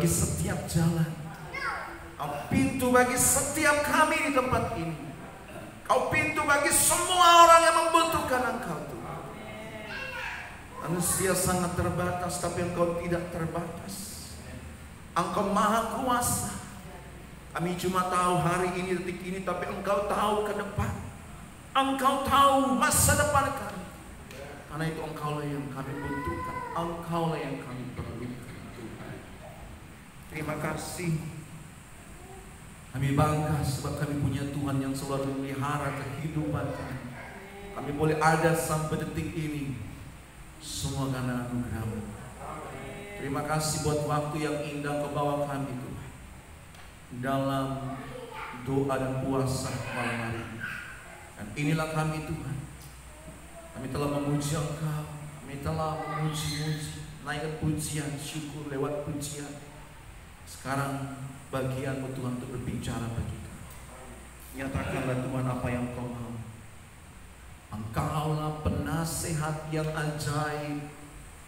bagi setiap jalan. Kau pintu bagi setiap kami di tempat ini. Kau pintu bagi semua orang yang membutuhkan Engkau Tuhan. Manusia sangat terbatas, tapi Engkau tidak terbatas. Engkau maha kuasa. Kami cuma tahu hari ini, detik ini, tapi Engkau tahu ke depan. Engkau tahu masa depan kami. Karena itu Engkaulah yang kami butuhkan. Engkaulah yang kami perlukan Tuhan. Terima kasih. Kami bangga sebab kami punya Tuhan yang selalu memelihara kehidupan kami. Kami boleh ada sampai detik ini, semua karena anugerah-Mu. Terima kasih buat waktu yang indah Kau bawa kami Tuhan, dalam doa dan puasa malam hari ini. Dan inilah kami Tuhan. Kami telah memuji Engkau, kami telah memuji-muji, naikkan pujian, syukur lewat pujian. Sekarang bagian-Mu Tuhan untuk berbicara bagi kami. Nyatakanlah Tuhan apa yang Kau mau. Engkaulah penasehat yang ajaib,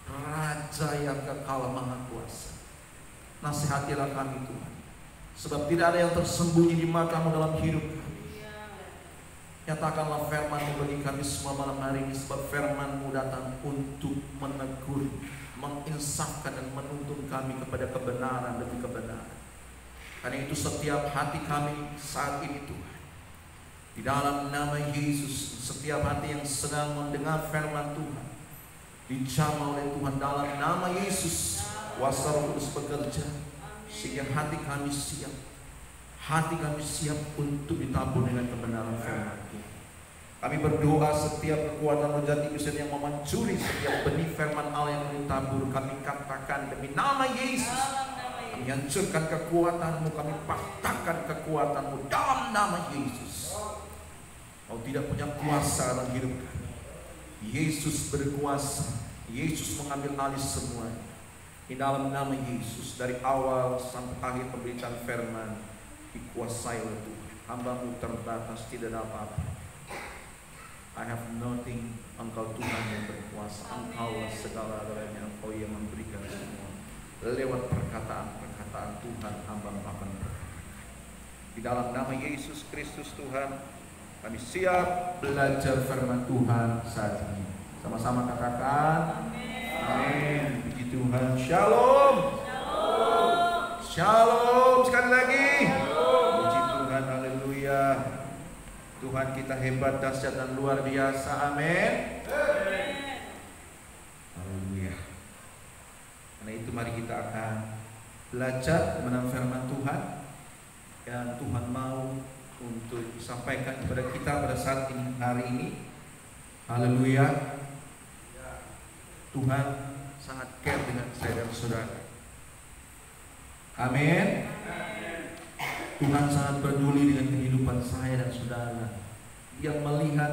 Raja yang kekal maha kuasa. Nasihatilah kami Tuhan, sebab tidak ada yang tersembunyi di mata-Mu dalam hidup kami. Nyatakanlah firman-Mu bagi kami semua malam hari ini, sebab firman-Mu datang untuk menegur, menginsafkan dan menuntun kami kepada kebenaran demi kebenaran. Karena itu setiap hati kami saat ini Tuhan, di dalam nama Yesus, setiap hati yang sedang mendengar firman Tuhan dijamah oleh Tuhan dalam nama Yesus. Kuasa Roh Kudus bekerja sehingga hati kami siap. Hati kami siap untuk ditabur dengan kebenaran firman Tuhan. Kami berdoa setiap kekuatan roh jati Kristen yang mau mencuri setiap benih firman Allah yang ditabur, kami katakan demi nama Yesus. Kami hancurkan kekuatan-Mu, kami patahkan kekuatan-Mu dalam nama Yesus. Kau tidak punya kuasa dalam hidup kami. Yesus berkuasa. Yesus mengambil alih semua. Di dalam nama Yesus, dari awal sampai akhir pemberitaan firman dikuasai oleh Tuhan. Hamba-Mu terbatas, tidak ada apa-apa. I have nothing. Engkau Tuhan yang berkuasa. Engkaulah segala-galanya. Engkau yang memberikan semua. Lewat perkataan Tuhan, hamba-Mu akan berkata. Di dalam nama Yesus Kristus Tuhan, kami siap belajar firman Tuhan saat ini. Sama-sama katakan amin. Puji Tuhan. Shalom. Shalom. Sekali lagi. Puji Tuhan. Haleluya. Tuhan kita hebat, dahsyat dan luar biasa. Amin. Haleluya. Karena itu mari kita akan belajar mengenai firman Tuhan yang Tuhan mau untuk disampaikan kepada kita pada saat ini, hari ini. Haleluya. Tuhan sangat care dengan saya dan saudara. Amin. Tuhan sangat peduli dengan kehidupan saya dan saudara. Dia melihat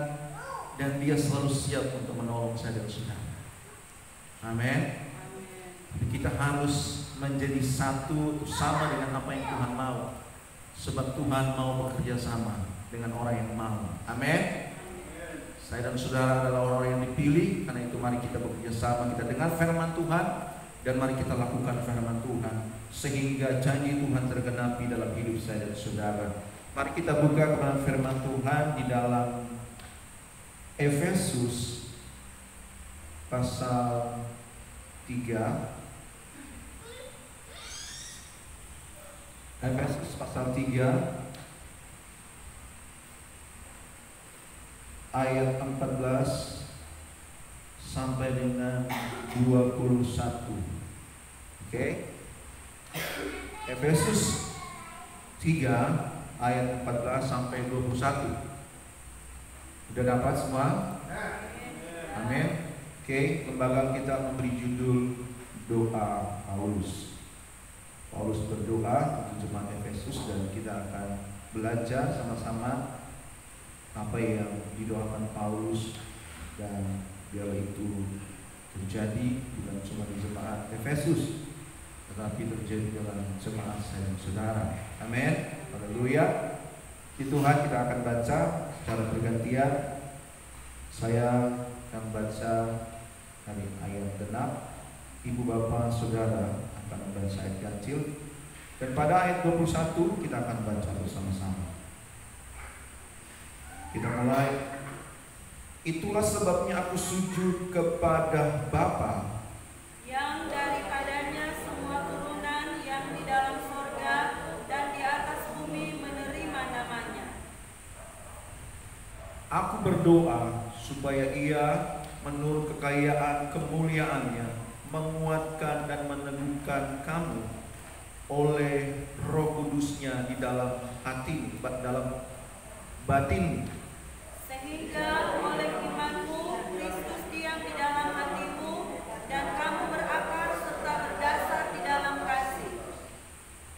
dan Dia selalu siap untuk menolong saya dan saudara. Amin. Kita harus menjadi satu, sama dengan apa yang Tuhan mau. Sebab Tuhan mau bekerja sama dengan orang yang mau. Amin. Saya dan saudara adalah orang-orang yang dipilih. Karena itu mari kita bekerja sama. Kita dengar firman Tuhan dan mari kita lakukan firman Tuhan sehingga janji Tuhan tergenapi dalam hidup saya dan saudara. Mari kita buka kepada firman Tuhan di dalam Efesus pasal 3. Efesus pasal 3 ayat 14 sampai dengan 21. Oke. Efesus 3 ayat 14 sampai 21. Sudah dapat semua? Amin. Oke, lembaga kita memberi judul doa Paulus. Paulus berdoa untuk jemaat Efesus dan kita akan belajar sama-sama apa yang didoakan Paulus dan biarlah itu terjadi bukan cuma di jemaat Efesus tetapi terjadi dalam jemaat saya dan saudara. Amin. Haleluya. Di Tuhan kita akan baca secara bergantian. Saya akan baca dari ayat 6. Ibu bapak saudara akan membaca ayat ganjil. Dan pada ayat 21 kita akan baca bersama-sama. Kita mulai. Itulah sebabnya aku sujud kepada Bapa, yang daripadanya semua turunan yang di dalam surga dan di atas bumi menerima namanya. Aku berdoa supaya Ia menurut kekayaan kemuliaannya menguatkan dan meneguhkan kamu oleh Roh Kudus-Nya di dalam hati, dalam batin, Sehingga oleh imanmu Kristus diam di dalam hatimu dan kamu berakar serta berdasar di dalam kasih.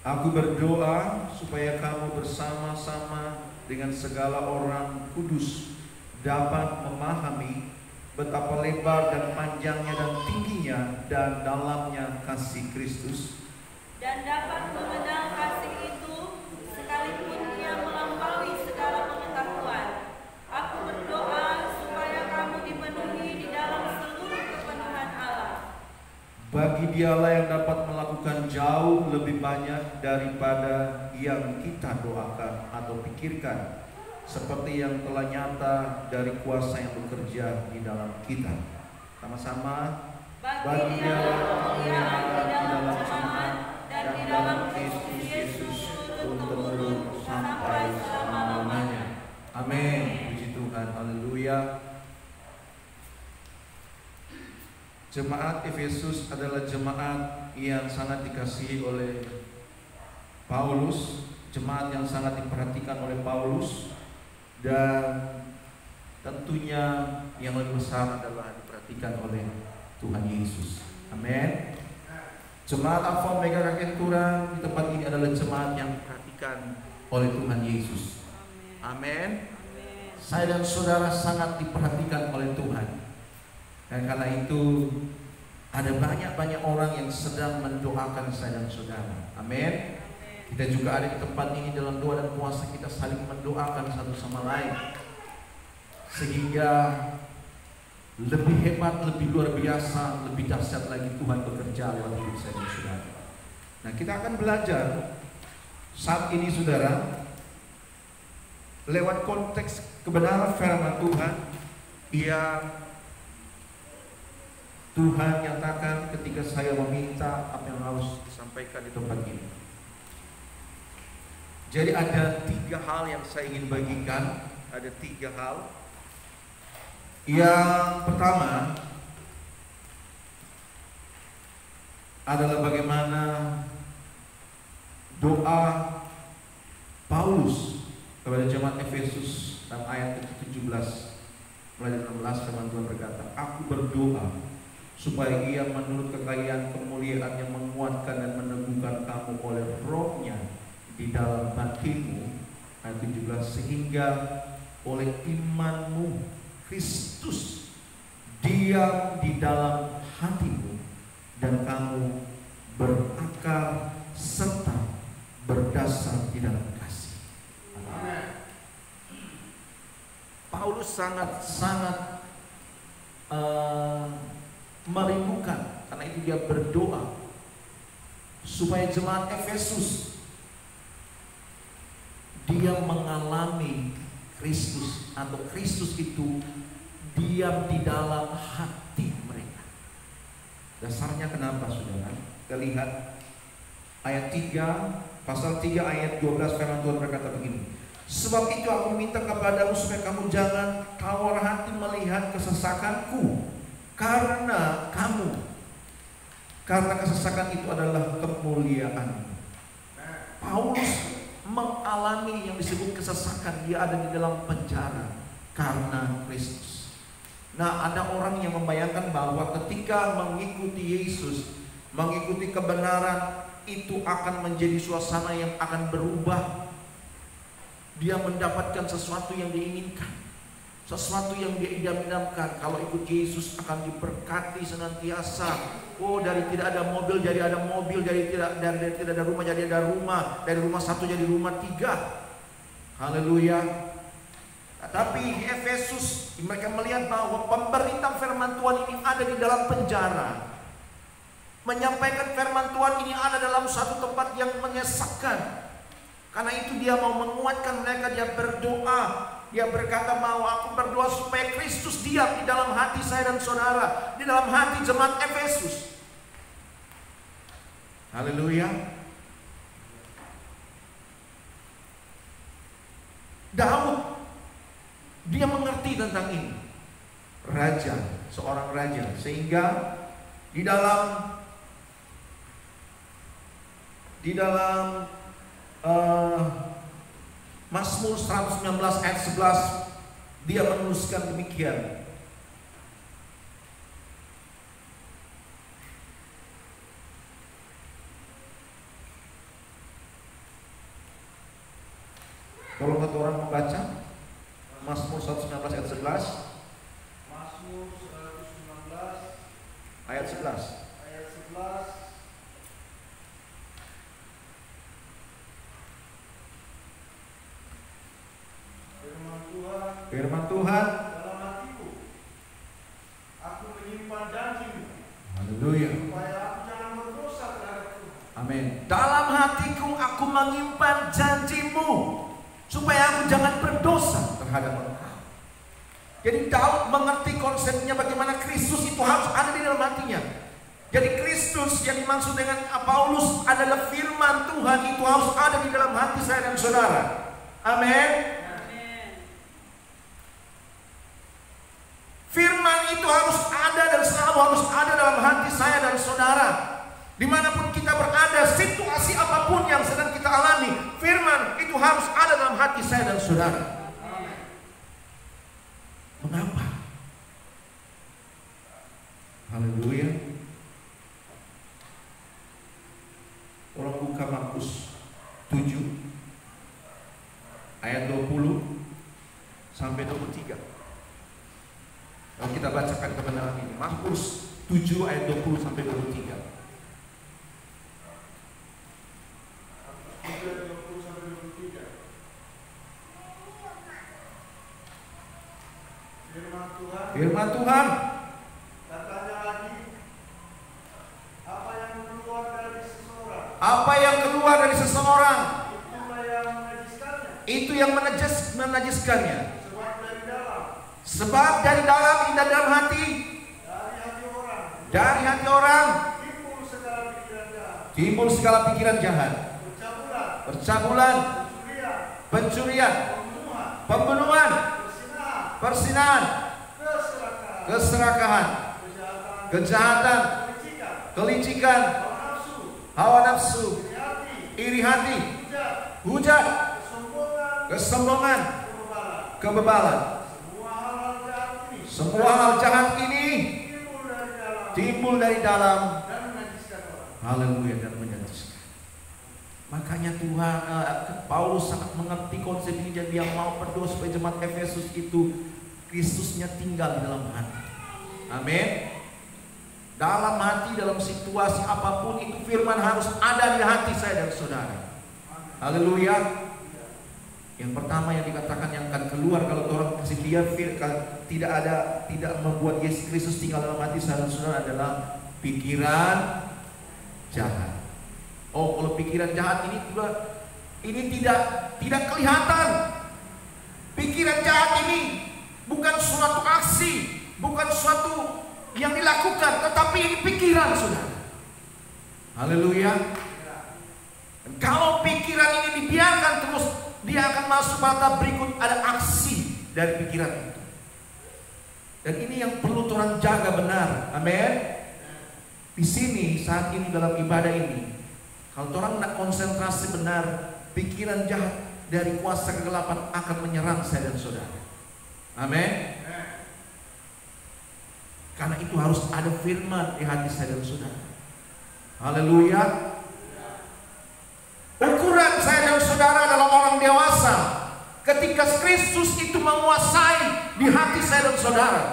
Aku berdoa supaya kamu bersama-sama dengan segala orang kudus dapat memahami betapa lebar dan panjangnya dan tingginya dan dalamnya kasih Kristus, Dan dapat mengenal kasih itu sekalipun ia melampaui segala pengetahuan. Aku berdoa supaya kamu dipenuhi di dalam seluruh kepenuhan Allah. bagi Dialah yang dapat melakukan jauh lebih banyak daripada yang kita doakan atau pikirkan, seperti yang telah nyata dari kuasa yang bekerja di dalam kita. Sama-sama. Bagi Dialah kemuliaan di dalam jemaat dan di dalam Kristus Yesus turun-temurun sampai selama-lamanya. Amin. Puji Tuhan. Haleluya. Jemaat Efesus adalah jemaat yang sangat dikasihi oleh Paulus, jemaat yang sangat diperhatikan oleh Paulus, dan tentunya yang lebih besar adalah diperhatikan oleh Tuhan Yesus. Amin. Jemaat Alpha Omega Rakentura di tempat ini adalah jemaat yang diperhatikan oleh Tuhan Yesus. Amin. Saya dan saudara sangat diperhatikan oleh Tuhan. Dan karena itu ada banyak orang yang sedang mendoakan saya dan saudara. Amin. Kita juga ada di tempat ini dalam doa dan puasa, kita saling mendoakan satu sama lain, sehingga lebih hebat, lebih luar biasa, lebih dahsyat lagi Tuhan bekerja lewat hidup saya dan saudara. Nah, kita akan belajar saat ini saudara lewat konteks kebenaran firman Tuhan yang Tuhan nyatakan ketika saya meminta apa yang harus disampaikan di tempat ini. Jadi ada 3 hal yang saya ingin bagikan. Ada 3 hal. Yang pertama adalah bagaimana doa Paulus kepada jemaat Efesus dalam ayat ke-17 mulai dari 16, firman Tuhan berkata, aku berdoa supaya Ia menurut kekayaan kemuliaan yang menguatkan dan meneguhkan kamu oleh Roh-Nya di dalam batinmu, ayat 17, sehingga oleh imanmu Kristus diam di dalam hatimu dan kamu berakar serta berdasar di dalam kasih. Paulus sangat merindukan, karena itu dia berdoa supaya jemaat Efesus dia mengalami Kristus, atau Kristus itu diam di dalam hati mereka. Dasarnya kenapa saudara? Kita lihat ayat 3, pasal 3 ayat 12, firman Tuhan berkata begini, sebab itu aku minta kepadamu supaya kamu jangan tawar hati melihat kesesakanku, karena kesesakan itu adalah kemuliaan. Paulus mengalami yang disebut kesesakan, dia ada di dalam penjara karena Kristus. Nah, ada orang yang membayangkan bahwa ketika mengikuti Yesus, mengikuti kebenaran, itu akan menjadi suasana yang akan berubah. Dia mendapatkan sesuatu yang diinginkan, sesuatu yang dia idam-idamkan. Kalau ikut Yesus akan diberkati senantiasa. Oh, dari tidak ada mobil jadi ada mobil, dari tidak ada rumah jadi ada rumah, dari rumah 1 jadi rumah 3. Haleluya. Tapi di Efesus mereka melihat bahwa pemberita firman Tuhan ini ada di dalam penjara. Menyampaikan firman Tuhan ini ada dalam satu tempat yang menyesakan. Karena itu dia mau menguatkan mereka, dia berdoa. Dia berkata, mau aku berdoa supaya Kristus diam di dalam hati saya dan saudara, di dalam hati jemaat Efesus. Haleluya. Daud, dia mengerti tentang ini. Raja, seorang raja. Sehingga di dalam Mazmur 119 ayat 11 dia menuliskan demikian. Kalau satu orang membaca Mazmur 119 ayat 11. Mazmur 119 ayat 11. ayat 11. Firman Tuhan, dalam hatiku aku menyimpan janji-Mu. haleluya, Supaya aku jangan berdosa terhadap Tuhan. amin. Dalam hatiku aku menyimpan janji-Mu, supaya aku jangan berdosa terhadap Engkau. Jadi Daud mengerti konsepnya bagaimana Kristus itu harus ada di dalam hatinya. Jadi Kristus yang dimaksud dengan Paulus adalah firman Tuhan, itu harus ada di dalam hati saya dan saudara. Amin. Firman itu harus ada dan selalu harus ada dalam hati saya dan saudara. Dimanapun kita berada, situasi apapun yang sedang kita alami, firman itu harus ada dalam hati saya dan saudara. Mengapa? Haleluya. Orang buka Markus 7 ayat 20 sampai 23. Kalau kita bacakan kebenaran ini, Markus 7 ayat 20 sampai 23. Firman Tuhan. Katanya lagi, apa yang keluar dari seseorang, apa yang keluar dari seseorang, itulah yang menajiskannya. itu yang menajiskannya. Sebab dari dalam Sebab dari dalam hati, dari hati orang timbul segala pikiran jahat, percabulan, pencurian, pembunuhan, persinahan, keserakahan, kejahatan, kelicikan, hawa nafsu, iri hati, hujat, kesombongan, kebebalan. Semua hal jahat ini timbul dari dalam, haleluya, dan menajiskan. Makanya Tuhan, Paulus sangat mengerti konsep ini dan dia mau berdoa supaya jemaat Efesus itu Kristusnya tinggal di dalam hati. Amin. Dalam hati, dalam situasi apapun itu firman harus ada di hati saya dan saudara. Haleluya. Yang pertama yang dikatakan yang akan keluar kalau orang kasih dia tidak membuat Yesus Kristus tinggal dalam hati saya dan saudara adalah pikiran jahat. Oh, kalau pikiran jahat ini juga tidak kelihatan. Pikiran jahat ini bukan suatu aksi, bukan suatu yang dilakukan, tetapi ini pikiran, saudara. Haleluya. Kalau pikiran ini dibiarkan terus, dia akan masuk mata berikut, ada aksi dari pikiran itu. Dan ini yang perlu orang jaga benar. Amin. Di sini saat ini dalam ibadah ini, kalau orang tidak konsentrasi benar, pikiran jahat dari kuasa kegelapan akan menyerang saya dan saudara. Amin. Karena itu harus ada firman di hati saya dan saudara. Haleluya. Ukuran saya dan saudara adalah orang dewasa ketika Kristus itu menguasai di hati saya dan saudara.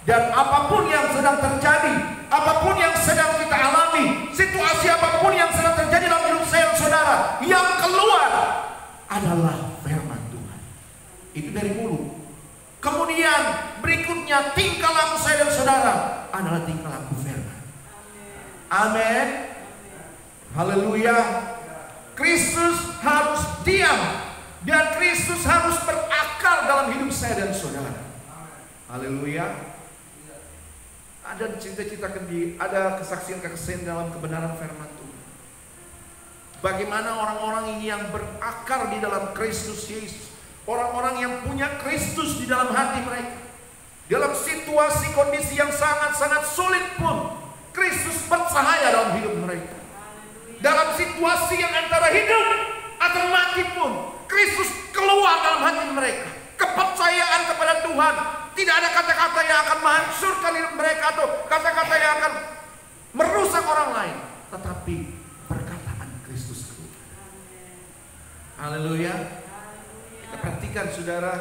Dan apapun yang sedang terjadi, apapun yang sedang kita alami, situasi apapun yang sedang terjadi dalam hidup saya dan saudara, yang keluar adalah firman Tuhan. Itu dari mulut. Kemudian berikutnya tingkah laku saya dan saudara adalah tingkah laku firman. Amin. Haleluya. Kristus harus diam dan Kristus harus berakar dalam hidup saya dan saudara. Haleluya. Ada cita-cita ada kesaksian-kesaksian dalam kebenaran firman Tuhan. Bagaimana orang-orang ini yang berakar di dalam Kristus Yesus, orang-orang yang punya Kristus di dalam hati mereka, dalam situasi kondisi yang sangat-sangat sulit pun Kristus bercahaya dalam hidup mereka. Dalam situasi yang antara hidup atau mati pun Kristus keluar dalam hati mereka. Kepercayaan kepada Tuhan. Tidak ada kata-kata yang akan menghancurkan hidup mereka atau kata-kata yang akan merusak orang lain, tetapi perkataan Kristus keluar. Haleluya. Kita perhatikan saudara,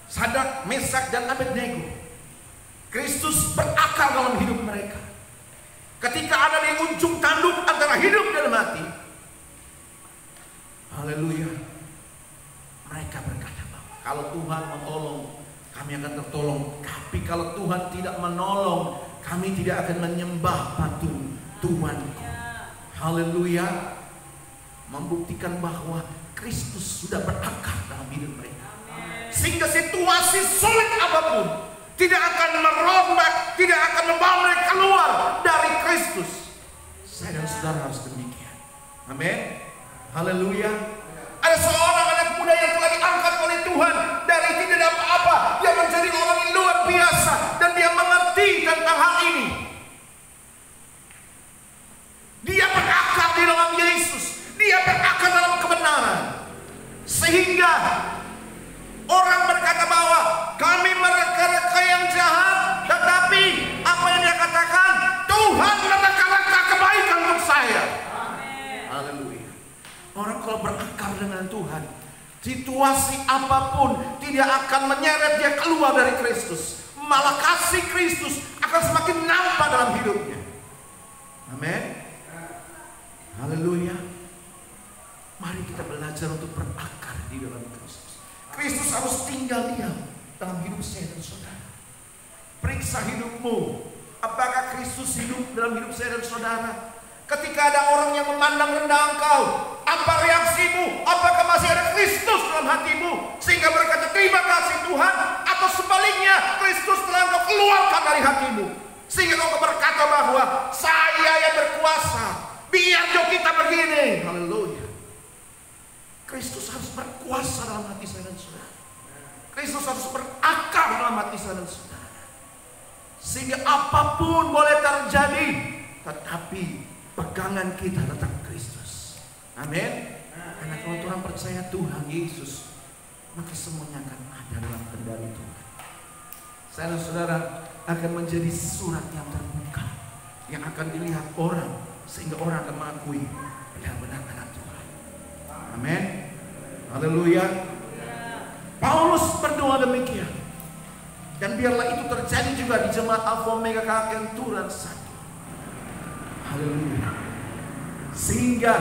Sadrak, Mesak dan Abednego, Kristus berakar dalam hidup mereka. Ketika ada di ujung tanduk antara hidup dan mati, haleluya, mereka berkata bahwa kalau Tuhan menolong, kami akan tertolong. Tapi kalau Tuhan tidak menolong, kami tidak akan menyembah patung Tuhan. Haleluya. Membuktikan bahwa Kristus sudah berakar dalam hidup mereka. Sehingga situasi sulit apapun tidak akan merombak, tidak akan membawa mereka keluar dari Kristus. Saya dan saudara harus demikian. Amin. Haleluya. Ada seorang anak muda yang telah diangkat oleh Tuhan dari tidak ada apa-apa, dia menjadi orang yang luar biasa dan dia mengerti tentang hal ini. Dia berakar di dalam Yesus, dia berakar dalam kebenaran, sehingga orang berkata bahwa kami mereka-reka yang jahat, tetapi apa yang dia katakan, Tuhan mereka-reka kebaikan untuk saya. Haleluya. Orang kalau berakar dengan Tuhan, situasi apapun tidak akan menyeret dia keluar dari Kristus. Malah kasih Kristus akan semakin nampak dalam hidupnya. Amin. Haleluya. Mari kita belajar untuk berakar di dalam Kristus. Kristus harus tinggal diam dalam hidup saya dan saudara. Periksa hidupmu. Apakah Kristus hidup dalam hidup saya dan saudara? Ketika ada orang yang memandang rendah engkau, apa reaksimu? Apakah masih ada Kristus dalam hatimu sehingga berkata terima kasih Tuhan? Atau sebaliknya Kristus telah engkau keluarkan dari hatimu sehingga engkau berkata bahwa saya yang berkuasa, biar jo kita begini. Haleluya. Kristus harus berkuasa dalam hati saya dan saudara. Kristus harus berakar dalam hati saya dan saudara, sehingga apapun boleh terjadi, tetapi pegangan kita tetap Kristus. Amin. Karena kalau Tuhan percaya Tuhan Yesus, maka semuanya akan ada dalam kendali Tuhan. Saya dan saudara akan menjadi surat yang terbuka, yang akan dilihat orang, sehingga orang akan mengakui benar-benar anak Tuhan. Amin. Haleluya. Paulus berdoa demikian, dan biarlah itu terjadi juga di jemaat Alpha Omega KKN Turan 1. Haleluya. Sehingga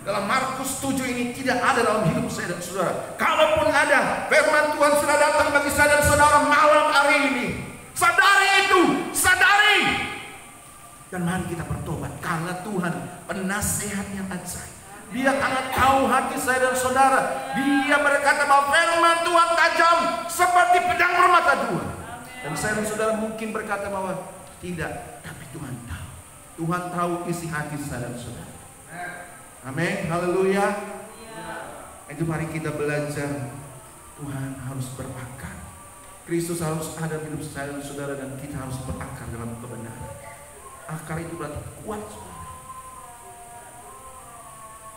dalam Markus 7 ini tidak ada dalam hidup saya dan saudara. Kalaupun ada, firman Tuhan sudah datang bagi saya dan saudara malam hari ini. Sadari itu, sadari. Dan mari kita bertobat, karena Tuhan penasehat yang ajaib. Dia sangat tahu hati saya dan saudara. Dia berkata bahwa firman Tuhan tajam seperti pedang bermata dua. Dan saya dan saudara mungkin berkata bahwa tidak, tapi Tuhan tahu. Tuhan tahu isi hati saya dan saudara. Amin. Haleluya. Itu mari kita belajar. Tuhan harus berakar. Kristus harus ada di hidup saya dan saudara, dan kita harus berakar dalam kebenaran. Akar itu berarti kuat, saudara.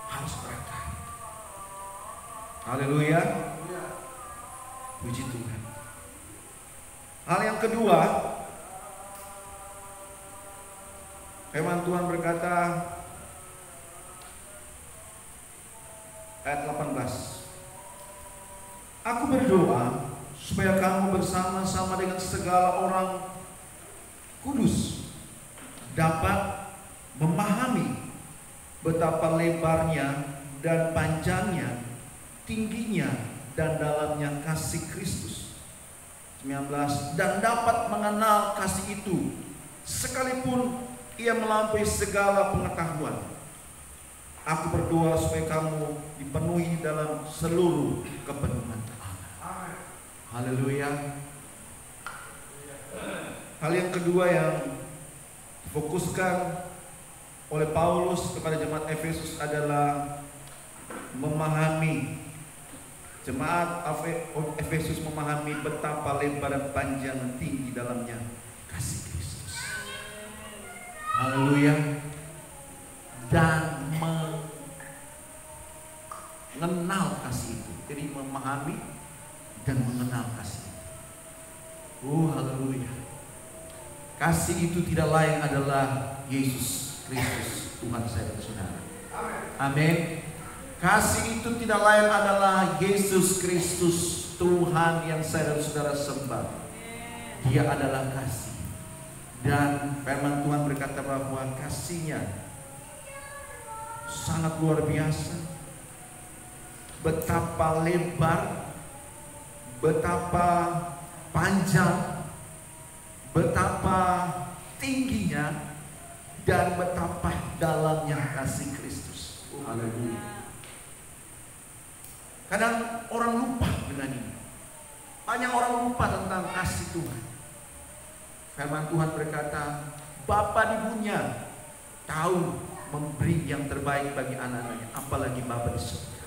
Harus berakar. Haleluya. Puji Tuhan. Hal yang kedua, firman Tuhan berkata, ayat 18, aku berdoa supaya kamu bersama-sama dengan segala orang kudus dapat memahami betapa lebarnya dan panjangnya, tingginya dan dalamnya kasih Kristus. 19, dan dapat mengenal kasih itu sekalipun ia melampaui segala pengetahuan. Aku berdoa supaya kamu dipenuhi dalam seluruh kepenuhan Allah. Haleluya. Hal yang kedua yang difokuskan oleh Paulus kepada jemaat Efesus adalah memahami. Jemaat Efesus memahami betapa lebar dan panjang dan tinggi dalamnya kasih Kristus. Haleluya. Dan mengenal kasih itu. Jadi memahami dan mengenal kasih itu. Haleluya. Kasih itu tidak lain adalah Yesus Kristus, Tuhan saya dan saudara. Amin. Kasih itu tidak lain adalah Yesus Kristus, Tuhan yang saya dan saudara sembah. Dia adalah kasih. Dan firman Tuhan berkata bahwa kasih-Nya sangat luar biasa. Betapa lebar, betapa panjang, betapa tingginya, dan betapa dalamnya kasih Kristus. Haleluya. Kadang orang lupa dengan ini. Banyak orang lupa tentang kasih Tuhan. Firman Tuhan berkata, Bapa di dunia tahu memberi yang terbaik bagi anak-anaknya, apalagi Bapa di surga.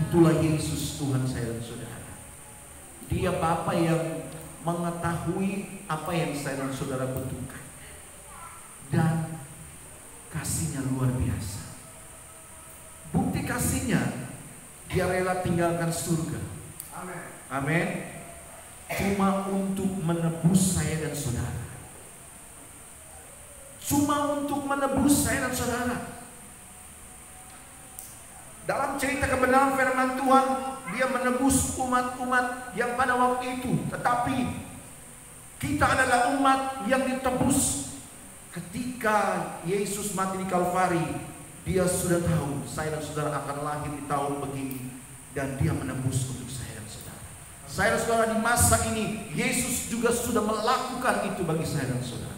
Itulah Yesus Tuhan saya dan saudara. Dia Bapa yang mengetahui apa yang saya dan saudara butuhkan. Dan kasih-Nya luar biasa. Bukti kasih-Nya, Dia rela tinggalkan surga. Amin. Cuma untuk menebus saya dan saudara. Cuma untuk menebus saya dan saudara. Dalam cerita kebenaran firman Tuhan, Dia menebus umat-umat yang pada waktu itu. Tetapi kita adalah umat yang ditebus. Ketika Yesus mati di Kalvari, Dia sudah tahu saya dan saudara akan lahir di tahun begini, dan Dia menebus untuk saya dan saudara. Saya dan saudara di masa ini, Yesus juga sudah melakukan itu bagi saya dan saudara.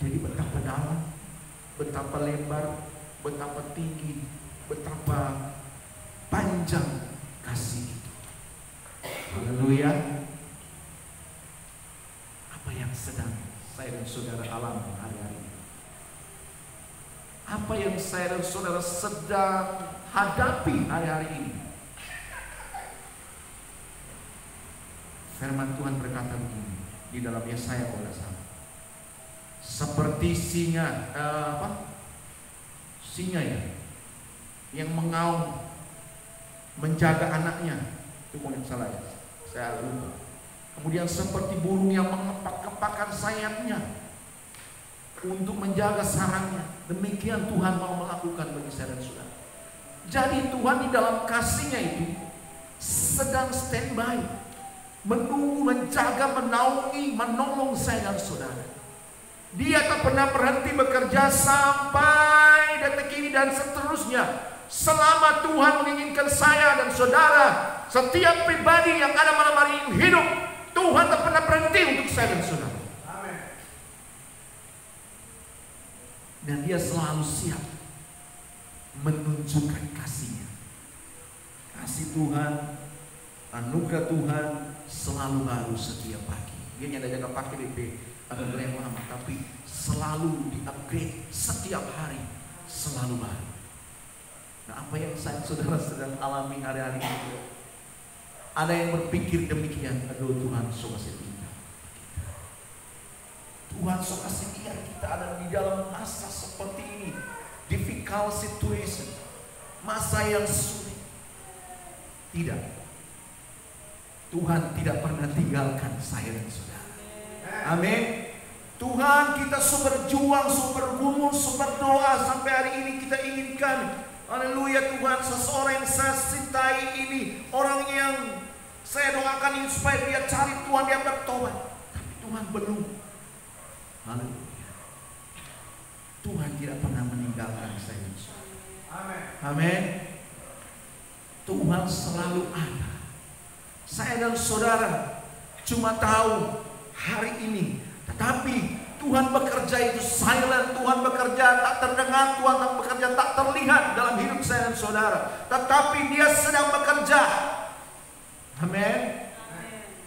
Jadi betapa dalam, betapa lebar, betapa tinggi, betapa panjang kasih itu. Haleluya. Apa yang sedang saya dan saudara alami hari-hari ini? Apa yang saya dan saudara sedang hadapi hari-hari ini? Firman Tuhan berkata begini di dalam Yesaya kalau tidak salah. Seperti singa, singa ya, yang mengaum menjaga anaknya. Itu yang salah ya, saya lupa. Kemudian seperti burung yang mengepak-kepakkan sayapnya untuk menjaga sarangnya. Demikian Tuhan mau melakukan bagi saya dan saudara. Jadi Tuhan di dalam kasih-Nya itu sedang standby, menunggu, menjaga, menaungi, menolong saya dan saudara. Dia tak pernah berhenti bekerja sampai detik ini dan seterusnya. Selama Tuhan menginginkan saya dan saudara, setiap pribadi yang ada malam hari ini hidup, Tuhan tak pernah berhenti untuk saya dan saudara. Dan Dia selalu siap menunjukkan kasih-Nya. Kasih Tuhan, anugerah Tuhan selalu baru setiap pagi. Dia tidak jaga pakai DP anugerah yang lama, tapi selalu di-upgrade setiap hari, selalu baru. Nah, apa yang saya saudara sedang alami hari-hari ini? Ada yang berpikir demikian, aduh Tuhan, so kasih kita. Tuhan so kasih kita ada di dalam masa seperti ini, difficult situation, masa yang sulit. Tidak, Tuhan tidak pernah tinggalkan saya dan saudara. Amin. Tuhan kita berjuang, bergumul, berdoa sampai hari ini kita inginkan. Haleluya Tuhan, seseorang yang saya cintai ini, orang yang saya doakan ini supaya dia cari Tuhan, dia bertobat. Tapi Tuhan belum. Haleluya. Tuhan tidak pernah meninggalkan saya. Amin. Amin. Tuhan selalu ada. Saya dan saudara cuma tahu hari ini, tetapi Tuhan bekerja itu silent, Tuhan bekerja tak terdengar, Tuhan tak bekerja tak terlihat dalam hidup saya dan saudara. Tetapi Dia sedang bekerja. Amin.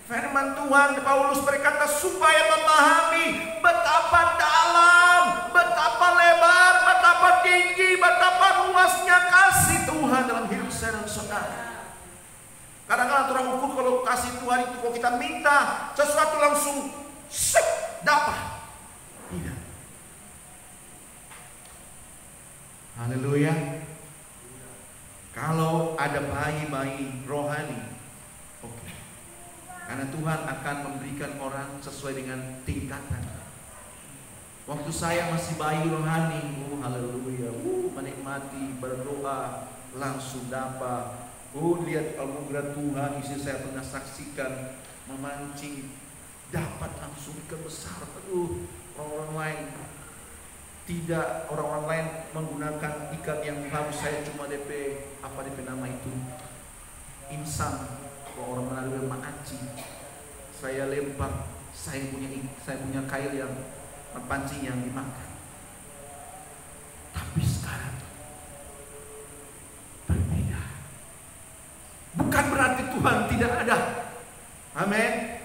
Firman Tuhan, Paulus berkata supaya memahami betapa dalam, betapa lebar, betapa tinggi, betapa luasnya kasih Tuhan dalam hidup saya dan saudara. Kadang-kadang orang ukur kalau kasih Tuhan itu, kalau kita minta sesuatu langsung dapat. Tidak. Haleluya. Kalau ada bayi-bayi rohani, oke. Karena Tuhan akan memberikan orang sesuai dengan tingkatan. Waktu saya masih bayi rohani, haleluya, menikmati, berdoa, langsung dapat. Lihat anugerah Tuhan, istri saya pernah saksikan memancing, dapat langsung ikan besar. Orang-orang lain tidak, orang-orang lain menggunakan ikan yang baru, saya cuma DP nama itu, insang. Kalau orang Manado mancing, saya lempar, saya punya kail yang pancing yang dimakan. Tapi sekarang berbeda. Bukan berarti Tuhan tidak ada. Amin.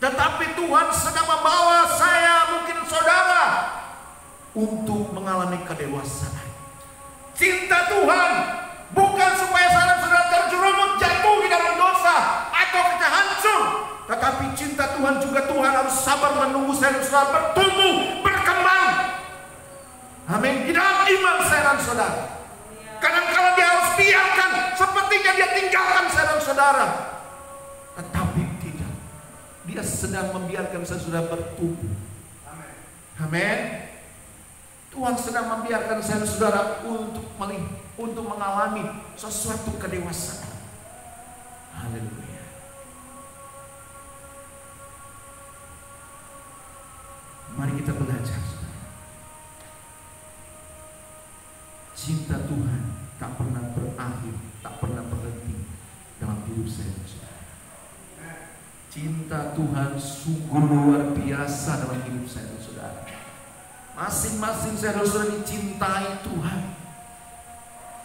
Tetapi Tuhan sedang membawa saya, mungkin saudara, untuk mengalami kedewasaan. Cinta Tuhan bukan supaya saudara terjerumus jatuh di dalam dosa atau kita hancur. Tetapi cinta Tuhan juga Tuhan harus sabar menunggu saya dan saudara bertumbuh, berkembang. Amin. Di dalam iman saya dan saudara. Kadang-kadang dia harus biarkan, sepertinya dia tinggalkan saya dan saudara. Tetapi tidak. Dia sedang membiarkan saya sudah bertumbuh. Amin. Tuhan sedang membiarkan saya dan saudara untuk mengalami sesuatu kedewasaan. Haleluya. Mari kita belajar. Cinta Tuhan tak pernah berakhir, tak pernah berhenti dalam hidup saya dan saudara. Cinta Tuhan sungguh luar biasa dalam hidup saya dan saudara. Masing-masing saya dan saudara dicintai Tuhan.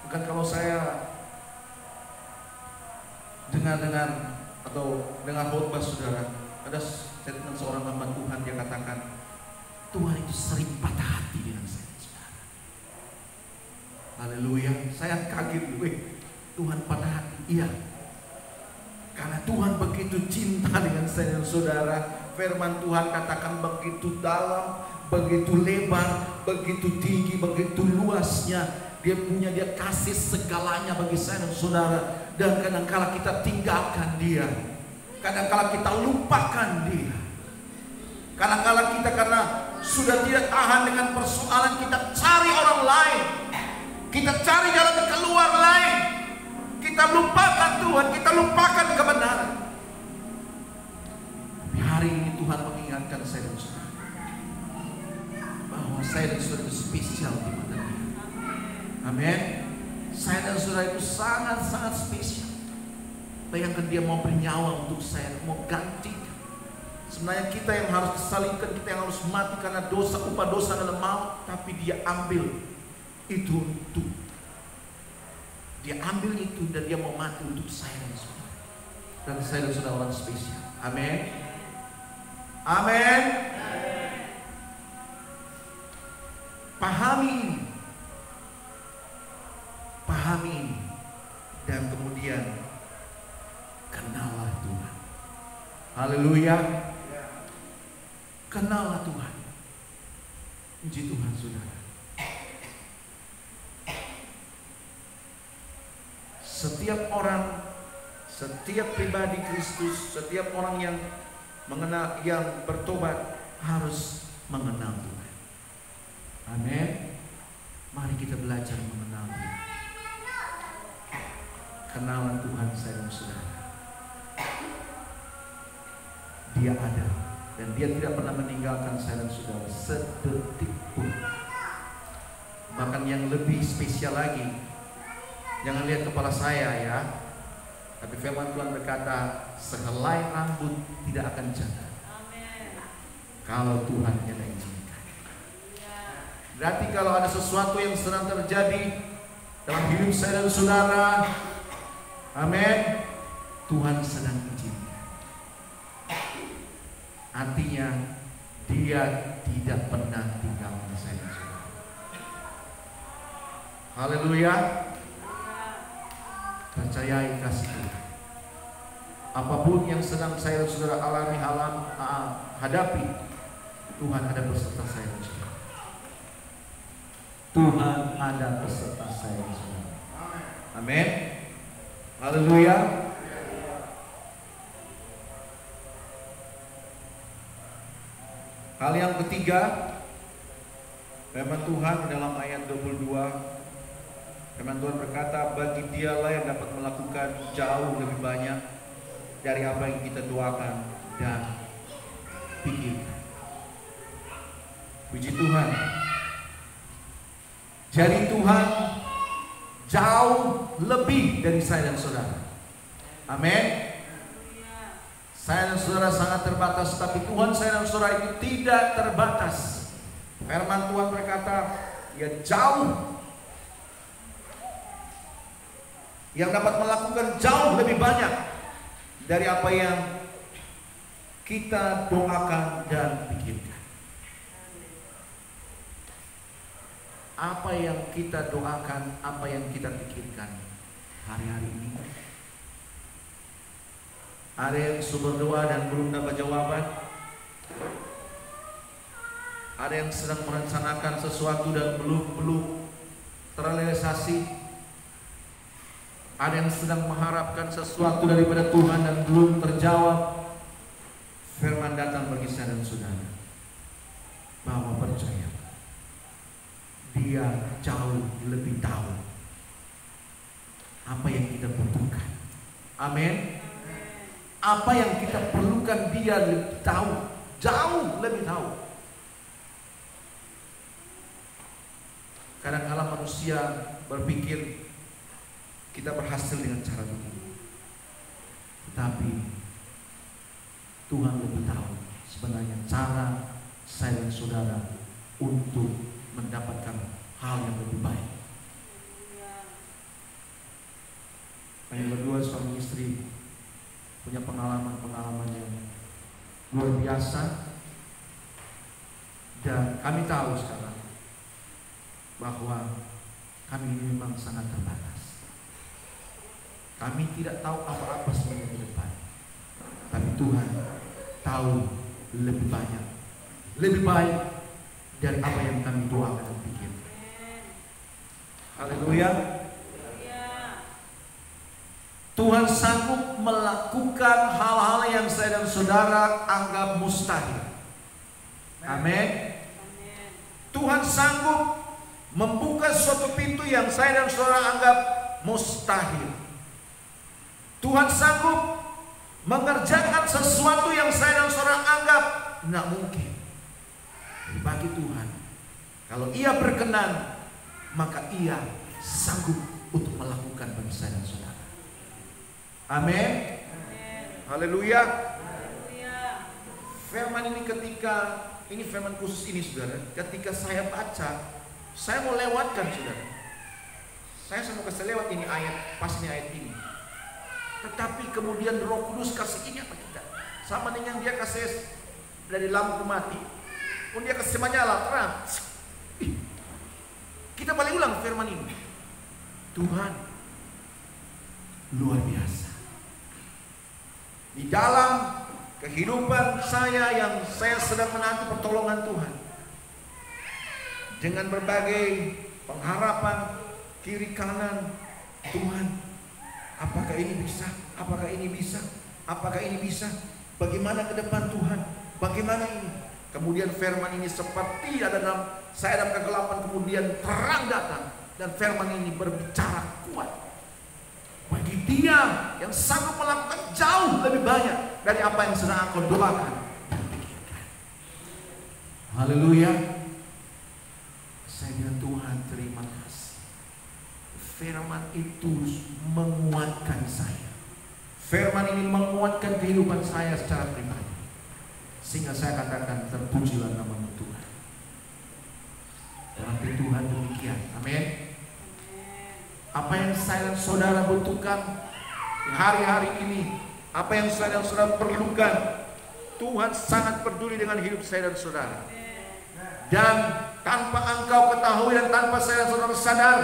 Bukan kalau saya dengar atau dengar khotbah saudara, ada statement seorang hamba Tuhan, dia katakan Tuhan itu sering patah hati dengan saya. Haleluya. Saya kaget, Tuhan patah hati. Iya. Karena Tuhan begitu cinta dengan saya dan saudara. Firman Tuhan katakan begitu dalam, begitu lebar, begitu tinggi, begitu luasnya. Dia kasih segalanya bagi saya dan saudara. Dan kadang-kala kita tinggalkan dia. Kadang-kala kita lupakan dia. Kadang-kala kita karena sudah tidak tahan dengan persoalan, kita cari orang lain. Kita cari jalan keluar lain. Kita lupakan Tuhan, kita lupakan kebenaran. Tapi hari ini Tuhan mengingatkan saya dan saudara bahwa saya dan saudara itu spesial di mata Dia. Amin. Saya dan saudara itu sangat-sangat spesial. Bayangkan Dia mau bernyawa untuk saya, mau ganti. Sebenarnya kita yang harus disalibkan, kita yang harus mati karena dosa, upah dosa adalah maut. Tapi Dia ambil itu untuk Dia ambil itu dan Dia mau mati untuk saya dan saudara. Dan saya dan saudara orang spesial. Amin. Amin. Pahami ini. Pahami ini. Dan kemudian kenallah Tuhan. Haleluya. Kenallah Tuhan. Puji Tuhan saudara. Setiap orang, setiap pribadi Kristus, setiap orang yang mengenal, yang bertobat harus mengenal Tuhan. Amin. Mari kita belajar mengenal Dia. Kenalan Tuhan saya dan saudara. Dia ada dan Dia tidak pernah meninggalkan saya dan saudara sedetik pun. Bahkan yang lebih spesial lagi, jangan lihat kepala saya ya. Tapi firman Tuhan berkata, sehelai rambut tidak akan jatuh. Kalau Tuhan yang izinkan. Berarti kalau ada sesuatu yang sedang terjadi dalam hidup saya dan saudara, amin, Tuhan sedang izinkan. Artinya Dia tidak pernah tinggalkan saya dan saudara. Haleluya. Percayai kasih Tuhan. Apapun yang sedang saya dan saudara alami, hadapi, Tuhan ada beserta saya dan saudara. Tuhan ada beserta saya dan saudara. Amin. Haleluya. Hal yang ketiga, firman Tuhan dalam ayat 22, firman Tuhan berkata, bagi Dialah yang dapat melakukan jauh lebih banyak dari apa yang kita doakan dan pikirkan. Puji Tuhan. Jadi Tuhan jauh lebih dari saya dan saudara. Amin. Saya dan saudara sangat terbatas, tapi Tuhan saya dan saudara itu tidak terbatas. Firman Tuhan berkata, Dia jauh, yang dapat melakukan jauh lebih banyak dari apa yang kita doakan dan pikirkan. Apa yang kita doakan, apa yang kita pikirkan hari-hari ini. Ada yang sudah berdoa dan belum dapat jawaban. Ada yang sedang merencanakan sesuatu dan belum terrealisasi. Ada yang sedang mengharapkan sesuatu daripada Tuhan dan belum terjawab. Firman datang bagi saya dan saudara, bahwa percaya Dia jauh lebih tahu apa yang kita butuhkan. Amin. Apa yang kita perlukan Dia lebih tahu, jauh lebih tahu. Kadang-kadang manusia berpikir kita berhasil dengan cara begini, tetapi Tuhan lebih tahu sebenarnya cara saya dan saudara untuk mendapatkan hal yang lebih baik. Yang berdua suami istri punya pengalaman yang luar biasa, dan kami tahu sekarang bahwa kami ini memang sangat terbatas. Kami tidak tahu apa-apa sebenarnya ke depan, tapi Tuhan tahu lebih banyak, lebih baik dari apa yang kami doakan dan pikirkan. Haleluya. Tuhan sanggup melakukan hal-hal yang saya dan saudara anggap mustahil. Amin. Tuhan sanggup membuka suatu pintu yang saya dan saudara anggap mustahil. Tuhan sanggup mengerjakan sesuatu yang saya dan saudara anggap tidak mungkin. Bagi Tuhan, kalau Ia berkenan, maka Ia sanggup untuk melakukan bagi saya dan saudara. Amin. Haleluya. Firman ini ini firman khusus ini saudara, ketika saya baca, saya mau lewatkan saudara. Saya mau kasih lewat ini ayat, pas ini ayat ini. Tetapi kemudian Roh Kudus kasih ini apa kita? Sama dengan Dia kasih dari lampu mati, pun Dia kasih menyala terang. Kita balik ulang firman ini. Tuhan luar biasa. Di dalam kehidupan saya yang saya sedang menanti pertolongan Tuhan, dengan berbagai pengharapan kiri kanan, Tuhan, apakah ini bisa? Apakah ini bisa? Apakah ini bisa? Bagaimana ke depan Tuhan? Bagaimana ini? Kemudian firman ini seperti ada saya dalam kegelapan, kemudian terang datang, dan firman ini berbicara kuat. Bagi Dia yang sanggup melakukan jauh lebih banyak dari apa yang sedang aku doakan dan pikirkan. Haleluya. Saya bilang, Tuhan terima kasih. Firman itu menguatkan saya. Firman ini menguatkan kehidupan saya secara pribadi. Sehingga saya katakan terpujilah nama Tuhan. Dalam Tuhan demikian. Amin. Apa yang saya dan saudara butuhkan hari-hari ini, apa yang saya dan saudara perlukan, Tuhan sangat peduli dengan hidup saya dan saudara. Dan tanpa engkau ketahui dan tanpa saya dan saudara sadar,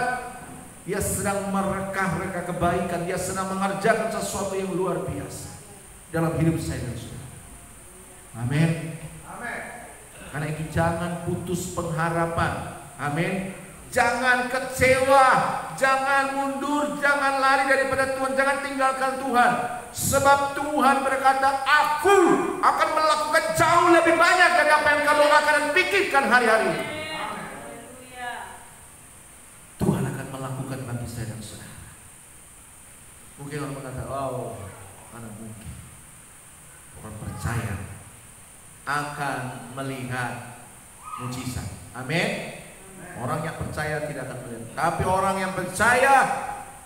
Dia sedang mereka-reka kebaikan, Dia sedang mengerjakan sesuatu yang luar biasa dalam hidup saya dan saudara. Amin. Karena itu jangan putus pengharapan. Amin. Jangan kecewa, jangan mundur, jangan lari daripada Tuhan, jangan tinggalkan Tuhan. Sebab Tuhan berkata, aku akan melakukan jauh lebih banyak dari apa yang kau doakan dan pikirkan hari-hari ini. Tuhan akan melakukan bagi saya dan saudara. Mungkin orang berkata, oh, mana mungkin. Orang percaya akan melihat mujizat. Amin. Orang yang percaya tidak akan melihat, tapi orang yang percaya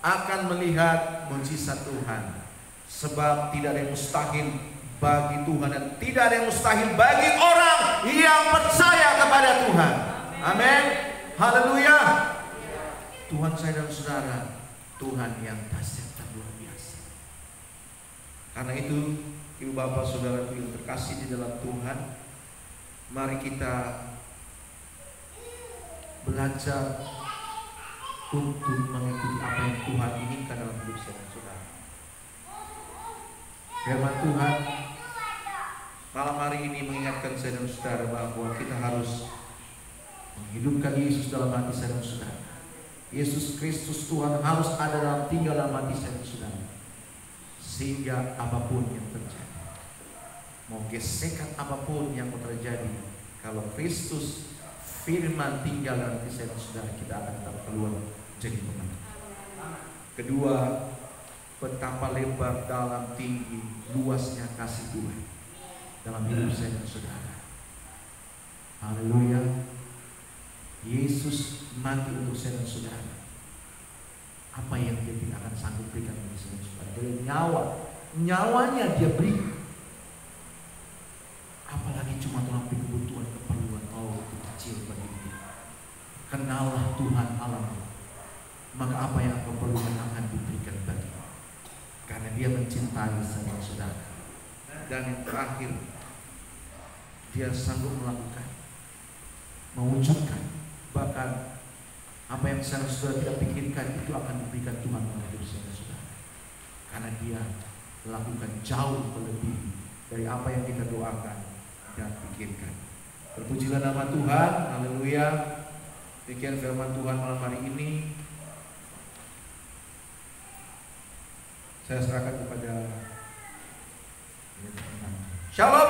akan melihat mujizat Tuhan. Sebab tidak ada yang mustahil bagi Tuhan, dan tidak ada yang mustahil bagi orang yang percaya kepada Tuhan. Amin. Haleluya. Tuhan saya dan saudara, Tuhan yang dahsyat dan luar biasa. Karena itu, ibu bapak saudara yang terkasih di dalam Tuhan, mari kita belajar untuk mengikuti apa yang Tuhan inginkan dalam hidup saya dan saudara. Firman Tuhan malam hari ini mengingatkan saya dan saudara bahwa kita harus menghidupkan Yesus dalam hati saya dan saudara. Yesus Kristus Tuhan harus ada dalam tinggal dalam hati saya dan saudara, sehingga apapun yang terjadi, mau gesekan apapun yang terjadi, kalau Kristus firman tinggal dalam hati saya dan saudara, kita akan tetap keluar jadi pemenang. Kedua, betapa lebar, dalam, tinggi, luasnya kasih Tuhan dalam hidup saya dan saudara. Haleluya. Yesus mati untuk saya dan saudara. Apa yang Dia tidak akan sanggup berikan bagi saya dan saudara? Dari nyawanya Dia beri. Apalagi cuma dalam kebutuhan keperluan. Oh, itu kecil bagi Dia. Kenallah Tuhan Allah, maka apa yang kau perlukan akan diberikan bagi. Karena Dia mencintai saya dan saudara. Dan yang terakhir, Dia sanggup melakukan, mewujudkan, bahkan apa yang saya dan saudara tidak pikirkan itu akan diberikan Tuhan kepada hidup saya dan saudara. Karena Dia melakukan jauh lebih dari apa yang kita doakan dan pikirkan. Terpujilah nama Tuhan. Haleluya. Demikian firman Tuhan malam hari ini. Saya serahkan kepada Shalom.